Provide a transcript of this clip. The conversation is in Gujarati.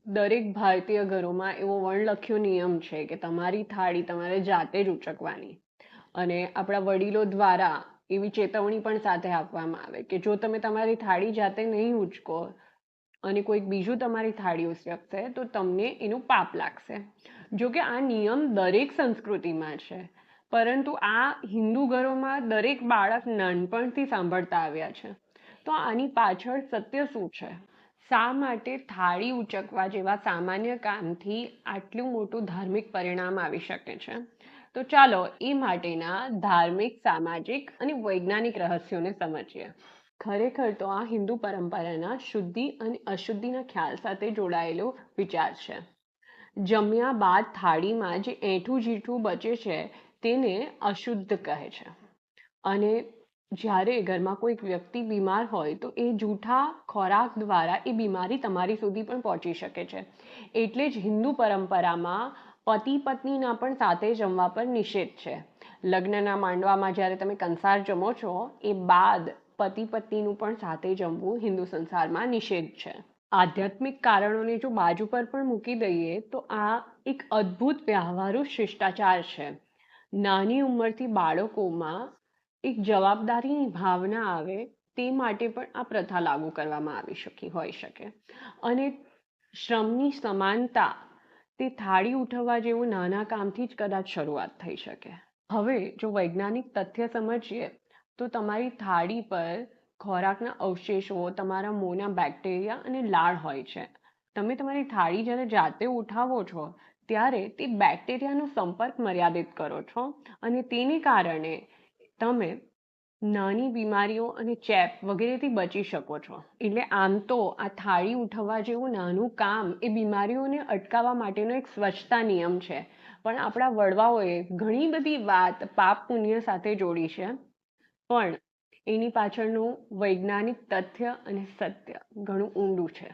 દરેક ભારતીય ઘરોમાં એવો વણલખ્યો નિયમ છે કે તમારી થાળી તમારે જાતે જ ઉચકવાની. અને આપણા વડીલો દ્વારા એવી ચેતવણી પણ સાથે આપવામાં આવે કે જો તમે તમારી થાળી જાતે નહીં ઉચકો અને કોઈક બીજું તમારી થાળી ઉચકશે તો તમને એનું પાપ લાગશે. જો કે આ નિયમ દરેક સંસ્કૃતિમાં છે, પરંતુ આ હિન્દુ ઘરોમાં દરેક બાળક નાનપણથી સાંભળતા આવ્યા છે. તો આની પાછળ સત્ય શું છે? શા માટે થાળી ઉચકવા જેવા સામાન્ય કામથી આટલું મોટું ધાર્મિક પરિણામ આવી શકે છે? તો ચાલો એ માટેના ધાર્મિક, સામાજિક અને વૈજ્ઞાનિક રહસ્યોને સમજીએ. ખરેખર તો આ હિન્દુ પરંપરાના શુદ્ધિ અને અશુદ્ધિના ખ્યાલ સાથે જોડાયેલો વિચાર છે. જમ્યા બાદ થાળીમાં જે એઠું જીઠું બચે છે તેને અશુદ્ધ કહે છે. અને જ્યારે ઘરમાં કોઈક વ્યક્તિ બીમાર હોય તો એ જૂઠા ખોરાક દ્વારા એ બીમારી તમારી સુધી પણ પહોંચી શકે છે. એટલે જ હિન્દુ પરંપરામાં પતિ પત્નીના પણ સાથે જમવા પર નિષેધ છે. લગ્નના માંડવામાં જ્યારે તમે કંસાર જમો છો એ બાદ પતિ પત્નીનું પણ સાથે જમવું હિન્દુ સંસારમાં નિષેધ છે. આધ્યાત્મિક કારણોને જો બાજુ પર પણ મૂકી દઈએ તો આ એક અદ્ભુત વ્યવહારુ શિષ્ટાચાર છે. નાની ઉંમરથી બાળકોમાં એક જવાબદારીની ભાવના આવે તે માટે પણ આ પ્રથા લાગુ કરવામાં આવી હોઈ શકે. અને શ્રમની સમાનતા તે થાળી ઉઠવવા જેવું નાના કામથી જ કદાચ શરૂઆત થઈ શકે. હવે જો વૈજ્ઞાનિક તથ્ય સમજીએ તો તમારી થાળી પર ખોરાકના અવશેષો, તમારા મોંના બેક્ટેરિયા અને લાળ હોય છે. તમે તમારી થાળી જ્યારે જાતે ઉઠાવો છો ત્યારે તે બેક્ટેરિયાનો સંપર્ક મર્યાદિત કરો છો અને તેને કારણે તમે નાની બીમારીઓ અને ચેપ વગેરેથી બચી શકો છો. એટલે આમ તો આ થાળી ઉઠવવા જેવું નાનું કામ એ બીમારીઓને અટકાવવા માટેનો એક સ્વચ્છતા નિયમ છે. પણ આપણા વડવાઓએ ઘણી બધી વાત પાપ પુણ્ય સાથે જોડી છે. પણ એની પાછળનું વૈજ્ઞાનિક તથ્ય અને સત્ય ઘણું ઊંડું છે.